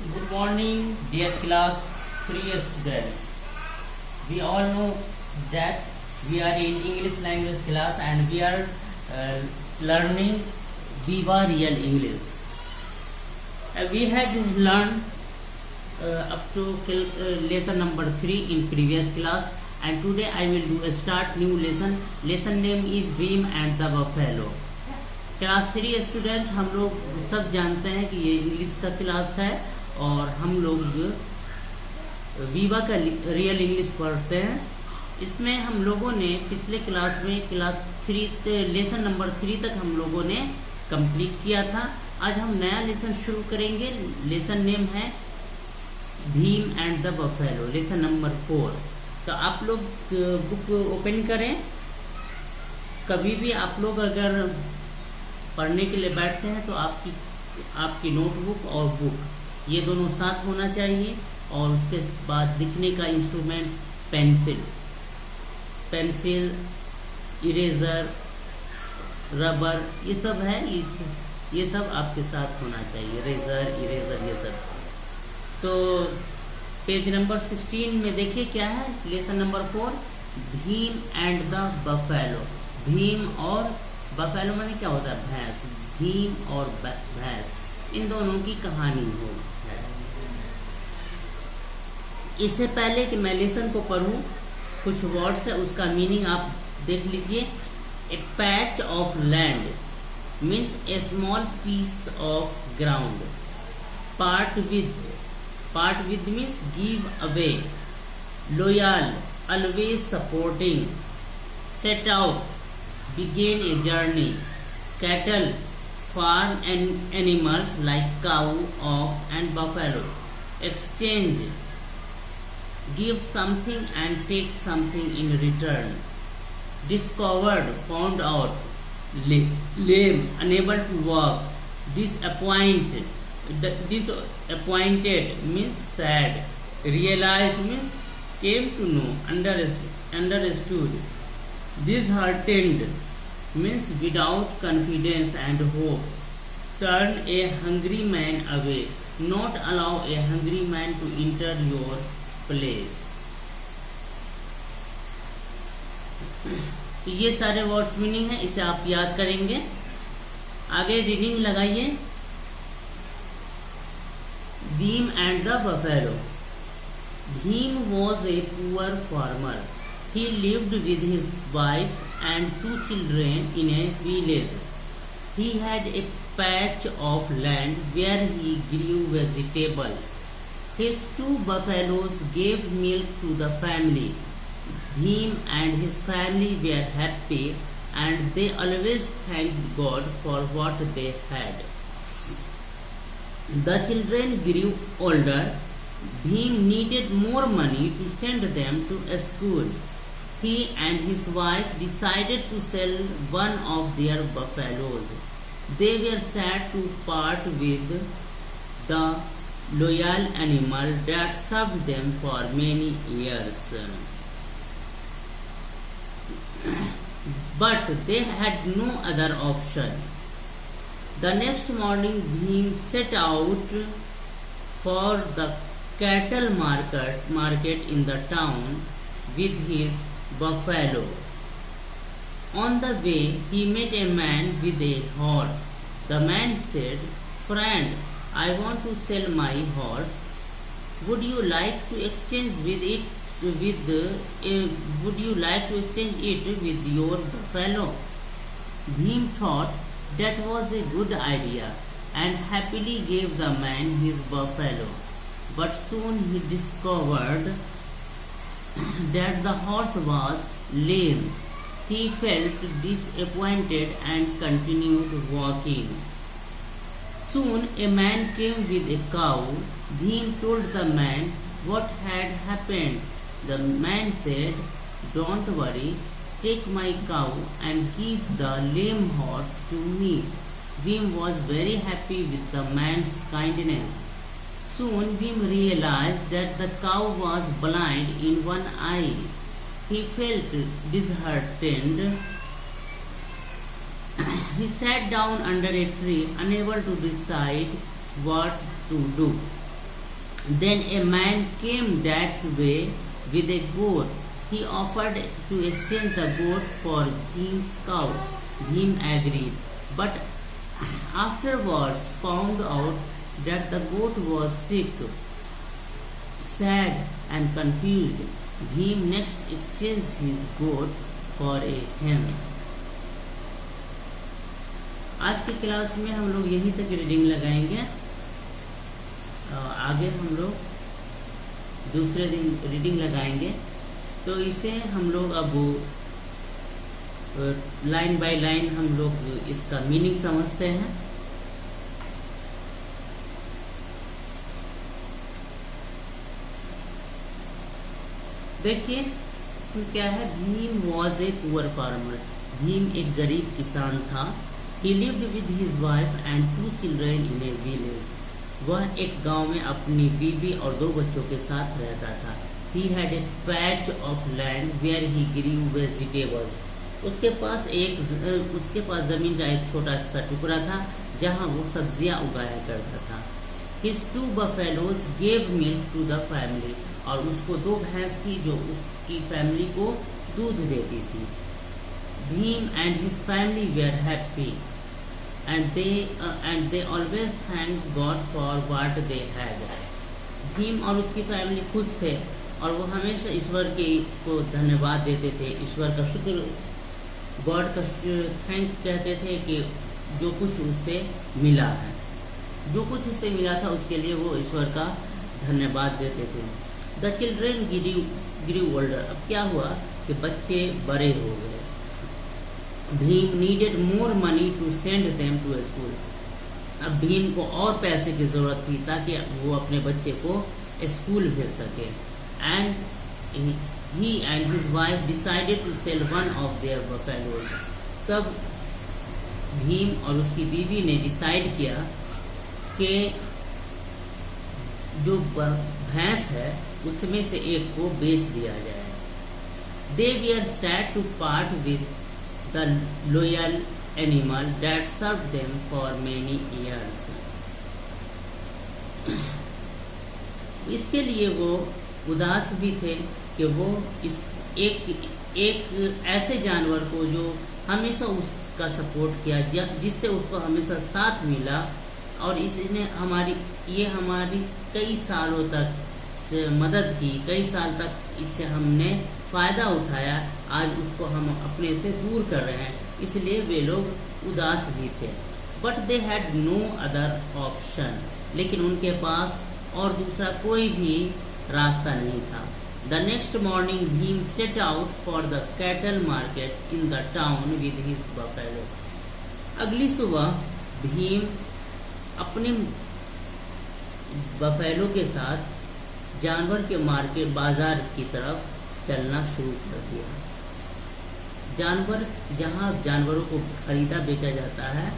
Good morning, dear class 3 students. We all know that we are in English language class and we are learning Viva Real English. We had learned up to lesson number 3 in previous class, and today I will do a start new lesson. Lesson name is Beam and the Buffalo. Class 3 student, हम लोग सब जानते हैं कि ये English का class है और हम लोग वीवा का रियल इंग्लिश पढ़ते हैं। इसमें हम लोगों ने पिछले क्लास में क्लास 3 लेसन नंबर 3 तक हम लोगों ने कंप्लीट किया था। आज हम नया लेसन शुरू करेंगे। लेसन नेम है Bhim and the buffalo, lesson number 4। तो आप लोग बुक ओपन करें। कभी भी आप लोग अगर पढ़ने के लिए बैठते हैं तो आपकी नोटबुक और बुक ये दोनों साथ होना चाहिए, और उसके बाद लिखने का इंस्ट्रूमेंट पेंसिल, इरेजर, रबर, ये सब है। ये सब आपके साथ होना चाहिए, इरेजर ये सब। तो पेज नंबर 16 में देखिए क्या है, lesson number 4 Bhim and the buffalo. Bhim और बफेलो माने क्या होता है? भैंस। भीम और भैंस, इन दोनों की कहानी हो। इससे पहले कि मैं लेसन को पढ़ूं, कुछ वर्ड्स है, उसका मीनिंग आप देख लीजिए। A patch of land means a small piece of ground. Part with means give away. Loyal, always supporting. Set out, begin a journey. Cattle, farm and animals like cow, ox and buffalo. Exchange, give something and take something in return. Discovered, found out. Lame, unable to walk. Disappointed means sad. Realized means came to know, understood. Disheartened means without confidence and hope. Turn a hungry man away. Not allow a hungry man to enter your place. तो ये सारे words meaning है, इसे आप याद करेंगे। आगे reading लगाइए। Bhim and the buffalo. Bhim was a poor farmer. He lived with his wife and 2 children in a village. He had a patch of land where he grew vegetables. His 2 buffaloes gave milk to the family. Bhim and his family were happy, and they always thanked God for what they had. The children grew older. Bhim needed more money to send them to a school. He and his wife decided to sell one of their buffaloes. They were sad to part with the loyal animal that served them for many years. But they had no other option. The next morning, Bhim set out for the cattle market in the town with his buffalo. On the way, he met a man with a horse. The man said, "Friend, I want to sell my horse. Would you like to exchange it with your buffalo?" Bhim thought that was a good idea and happily gave the man his buffalo. But soon he discovered that the horse was lame. He felt disappointed and continued walking. Soon a man came with a cow. Bhim told the man what had happened. The man said, "Don't worry, take my cow and give the lame horse to me." Bhim was very happy with the man's kindness. Soon Bhim realized that the cow was blind in one eye. He felt disheartened. He sat down under a tree, unable to decide what to do. Then a man came that way with a goat. He offered to exchange the goat for Bhim's cow. Bhim agreed, but afterwards found out that the goat was sick, sad and confused. Bhim next exchanged his goat for a hen. आज की class में हम लोग यहीं तक reading लगाएंगे। आगे हम लोग दूसरे दिन रीडिंग लगाएंगे। तो इसे हम लोग अब लाइन बाय लाइन हम लोग इसका मीनिंग समझते हैं। देखिए इसमें क्या है। Bhim was a poor farmer. Bhim एक गरीब किसान था। He lived with his wife and 2 children in a village. वह एक गांव में अपनी बीवी और 2 बच्चों के साथ रहता था। He had a patch of land where he grew vegetables. उसके पास जमीन का एक छोटा सा टुकड़ा था जहां वो सब्जियां उगाया करता था। His 2 buffaloes gave milk to the family. और उसको 2 भैंस थी जो उसकी फैमिली को दूध देती थी। Bhim and his family were happy, and they always thanked God for what they had. Bhim और उसकी फैमिली खुश थे और वो हमेशा ईश्वर को धन्यवाद देते थे, ईश्वर का शुक्र, गॉड का थैंक कहते थे कि जो कुछ उससे मिला है, जो कुछ उससे मिला था उसके लिए वो ईश्वर का धन्यवाद देते थे। The children grew older. अब क्या हुआ कि बच्चे बड़े हो गए। Bhim needed more money to send them to school. अब भीम को और पैसे की जरूरत थी ताकि वो अपने बच्चे को स्कूल भेज सके। And he and his wife decided to sell one of their buffalo. तब भीम और उसकी बीवी ने डिसाइड किया कि जो भैंस है उसमें से एक को बेच दिया जाए। They were sad to part with the loyal animal that served them for many years. इसके लिए वो उदास भी थे कि वो इस एक ऐसे जानवर को जो हमेशा उसका सपोर्ट किया, जिससे उसको हमेशा साथ मिला और इसने हमारी कई सालों तक मदद की, कई साल तक इससे हमने फायदा उठाया, आज उसको हम अपने से दूर कर रहे हैं, इसलिए वे लोग उदास भी थे। But they had no other option. लेकिन उनके पास और दूसरा कोई भी रास्ता नहीं था। The next morning Bhim set out for the cattle market in the town with his buffalo. अगली सुबह भीम अपने बफेलो के साथ जानवर के मार्केट बाजार की तरफ चलना शुरू कर दिया। जहां जानवरों को खरीदा बेचा जाता है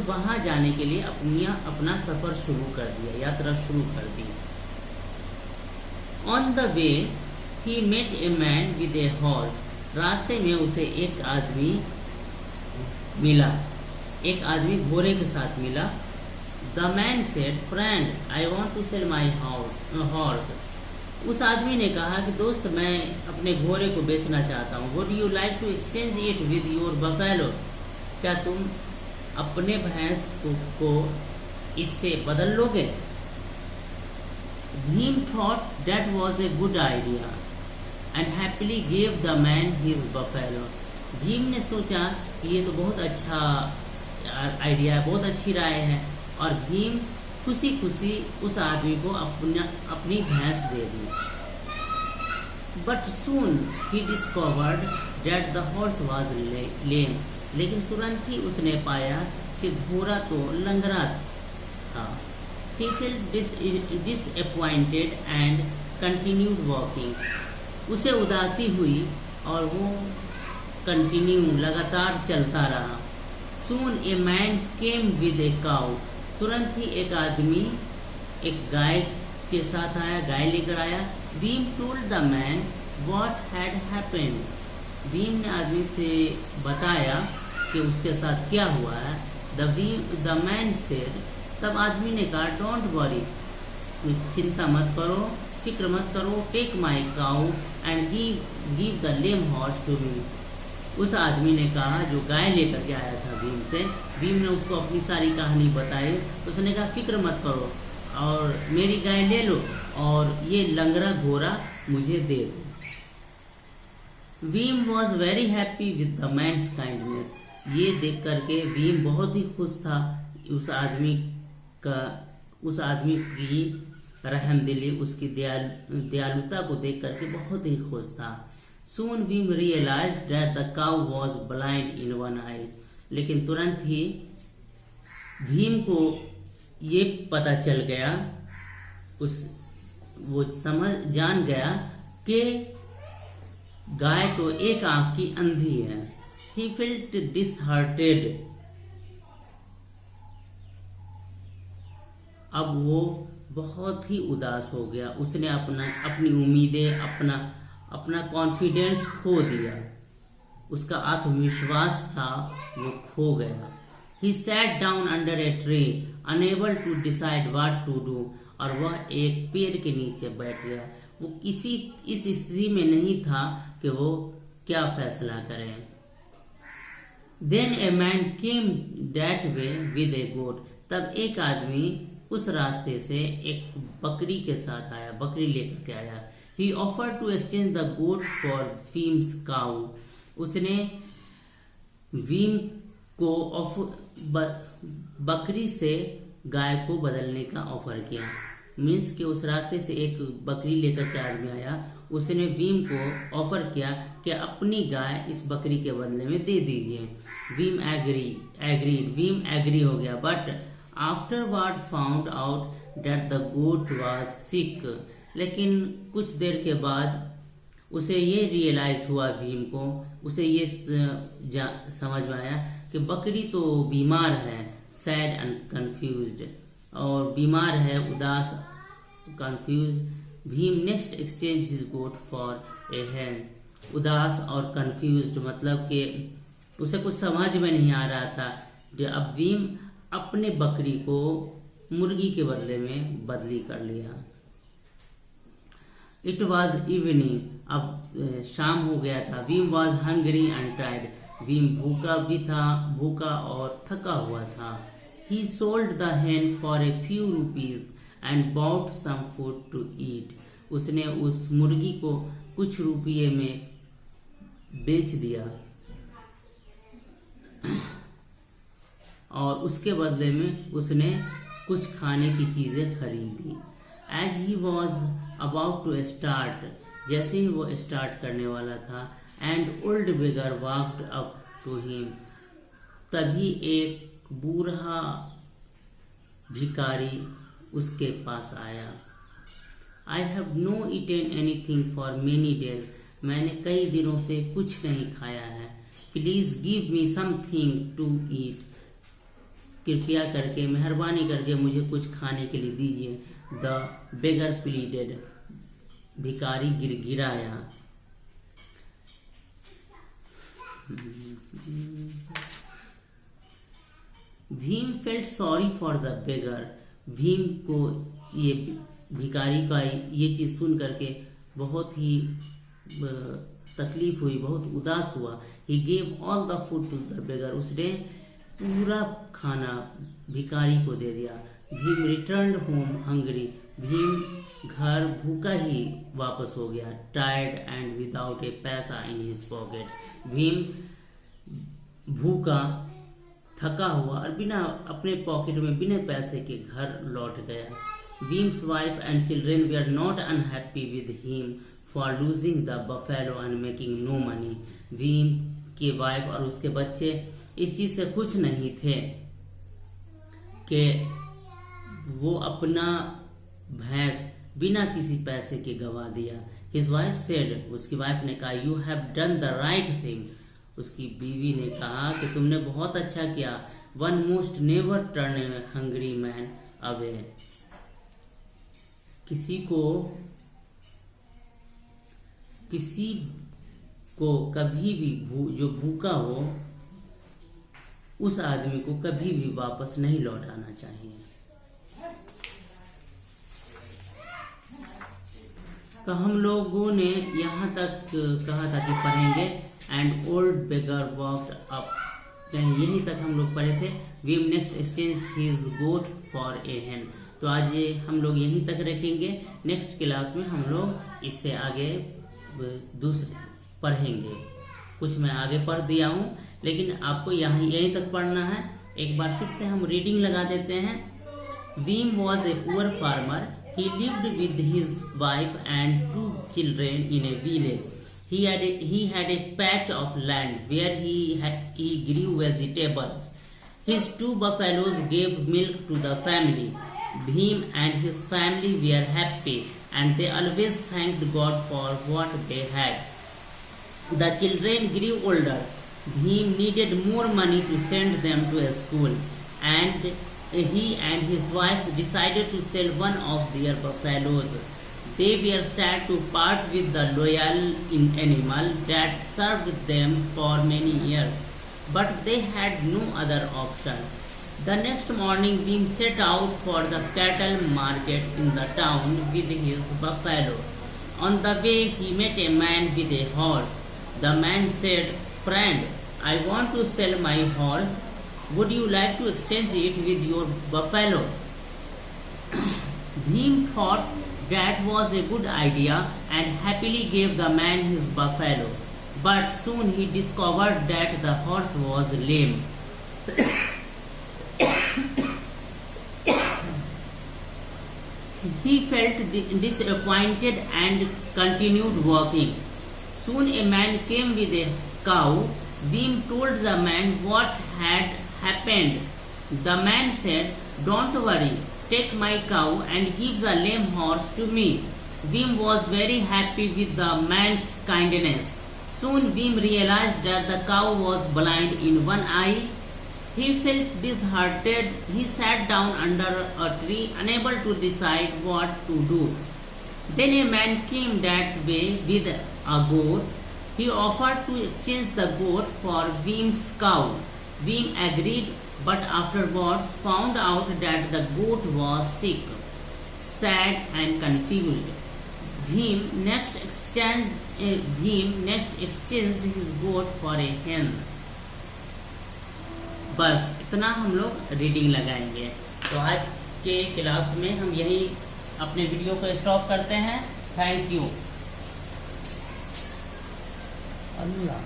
वहां जाने के लिए अपना सफर शुरू कर दिया, यात्रा शुरू कर दी। On the way he met a man with a horse. रास्ते में उसे एक आदमी मिला, एक आदमी घोड़े के साथ मिला। The man said, friend I want to sell my horse. उस आदमी ने कहा कि दोस्त मैं अपने घोड़े को बेचना चाहता हूँ। Would you like to exchange it with your buffalo. क्या तुम अपने भैंस को इससे बदल लोगे? Bhim thought that was a good idea and happily give the man his buffalo. Bhim ने सोचा कि ये तो बहुत अच्छा आइडिया है, बहुत अच्छी राय है, और भीम खुशी खुशी उस आदमी को अपनी भैंस दे दी। But soon he discovered that the horse was lame. लेकिन तुरंत ही उसने पाया कि घोड़ा तो लंगड़ा था। He felt disappointed and continued walking. उसे उदासी हुई और वो लगातार चलता रहा। Soon a man came with a cow. तुरंत ही एक आदमी एक गाय के साथ आया, गाय लेकर आया। Bhim told the man what had happened. Bhim ने आदमी से बताया कि उसके साथ क्या हुआ है। The man said, तब आदमी ने कहा, डोंट वरी, चिंता मत करो, फिक्र मत करो, take my cow and give the lame horse to me. उस आदमी ने कहा, जो गाय लेकर के आया था भीम से, भीम ने उसको अपनी सारी कहानी बताई। तो उसने कहा फिक्र मत करो और मेरी गाय ले लो और ये लंगड़ा घोड़ा मुझे दे दो। Bhim was very happy with the man's kindness. ये देख करके भीम बहुत ही खुश था उस आदमी की रहमदिली, उसकी दयालुता को देख करके बहुत ही खुश था। Soon Vim realized that the cow was blind in one eye. लेकिन तुरंत ही भीम को ये पता चल गया, वो जान गया कि गाय तो एक आंख की अंधी है। He felt disheartened. अब वो बहुत ही उदास हो गया। उसने अपनी उम्मीदें, अपना कॉन्फिडेंस खो दिया, उसका आत्मविश्वास था वो खो गया। He sat down under a tree, unable to decide what to do. और वह एक पेड़ के नीचे बैठ गया। वो इस स्थिति में नहीं था कि वो क्या फैसला करे। Then a man came that way with a goat. तब एक आदमी उस रास्ते से एक बकरी के साथ आया, बकरी लेकर के आया। He offered to exchange the goat for Vim's cow. उसने भीम को बकरी से गाय को बदलने का ऑफर किया। मीन्स कि उस रास्ते से एक बकरी लेकर के आदमी आया, उसने भीम को ऑफर किया कि अपनी गाय इस बकरी के बदले में दे दीजिए। भीम एग्रीड, भीम एग्री हो गया। But afterward found out that the goat was sick. लेकिन कुछ देर के बाद उसे ये रियलाइज हुआ, भीम को उसे ये समझ में आया कि बकरी तो बीमार है, सैड एंड कंफ्यूज्ड, और बीमार है, उदास, confuse. Bhim next exchange his goat for a hen. उदास और कंफ्यूज्ड मतलब कि उसे कुछ समझ में नहीं आ रहा था। अब भीम अपने बकरी को मुर्गी के बदले में बदली कर लिया। इट वॉज इवनिंग, अब शाम हो गया था। Bhim was hungry and tired, Bhim भूखा भी था, भूखा और थका हुआ था। ही sold the hen for a few rupees and bought some food to eat. उसने उस मुर्गी को कुछ रुपये में बेच दिया और उसके बदले में उसने कुछ खाने की चीजें खरीदी। As he was about to start, जैसे ही वो स्टार्ट करने वाला था, and old beggar walked up to him, तभी एक बूढ़ा भिखारी उसके पास आया। I have no eaten anything for many days, मैंने कई दिनों से कुछ नहीं खाया है। Please give me something to eat, कृपया करके, मेहरबानी करके मुझे कुछ खाने के लिए दीजिए। द बेगर प्लीडेड, भिखारी गिड़गिड़ाया। Bhim felt sorry for the beggar, Bhim को ये भिखारी का ये चीज सुन करके बहुत ही तकलीफ हुई, बहुत उदास हुआ। He gave all the food to the beggar, उसने पूरा खाना भिखारी को दे दिया। Bhim returned home hungry, Bhim घर भूखा ही वापस हो गया। टायर्ड एंड विदाउट ए पैसा इन हिज पॉकेट, भीम भूखा, थका हुआ और बिना अपने पॉकेट में बिना पैसे के घर लौट गया। Bhim's wife and children were not unhappy with him for losing the buffalo and making no money, Bhim की वाइफ और उसके बच्चे इस चीज से खुश नहीं थे कि वो अपना भैंस बिना किसी पैसे के गवा दिया। हिज वाइफ सेड, उसकी वाइफ ने कहा, you have done the right thing, उसकी बीवी ने कहा कि तुमने बहुत अच्छा किया। वन मोस्ट नेवर टर्न ए हंग्री मैन अवे, किसी को कभी भी जो भूखा हो उस आदमी को कभी भी वापस नहीं लौटाना चाहिए। तो हम लोगों ने यहाँ तक कहा था कि पढ़ेंगे and old beggar walked up, यहीं तक हम लोग पढ़े थे। We next exchange his goat for a hen. तो आज ये हम लोग यहीं तक रखेंगे। नेक्स्ट क्लास में हम लोग इससे आगे दूसरे पढ़ेंगे। कुछ मैं आगे पढ़ दिया हूँ, लेकिन आपको यहीं तक पढ़ना है। एक बार फिर से हम रीडिंग लगा देते हैं। Vim was a poor farmer. He lived with his wife and 2 children in a village. He had a patch of land where he grew vegetables. His 2 buffaloes gave milk to the family. Bhim and his family were happy, and they always thanked God for what they had. The children grew older. Bhim needed more money to send them to a school, and he and his wife decided to sell one of their buffaloes. They were sad to part with the loyal animal that served them for many years, but they had no other option. The next morning, Bhim set out for the cattle market in the town with his buffalo. On the way, he met a man with a horse. The man said, "Friend, I want to sell my horse. Would you like to exchange it with your buffalo?" Bhim thought that was a good idea and happily gave the man his buffalo. But soon he discovered that the horse was lame. He felt disappointed and continued walking. Soon a man came with a cow. Bhim told the man what had happened. The man said, "Don't worry, take my cow and give the lame horse to me." Bhim was very happy with the man's kindness. Soon Bhim realized that the cow was blind in one eye. He felt disheartened. He sat down under a tree, unable to decide what to do. Then a man came that way with a goat. He offered to exchange the goat for Bhim's cow. Bhim agreed, but afterwards found out that the goat was sick, sad and confused. Bhim next exchanged his goat for a hen. बस इतना हम लोग reading लगाएंगे। तो आज के class में हम यही अपने वीडियो को स्टॉप करते हैं। Thank you. अल्लाह।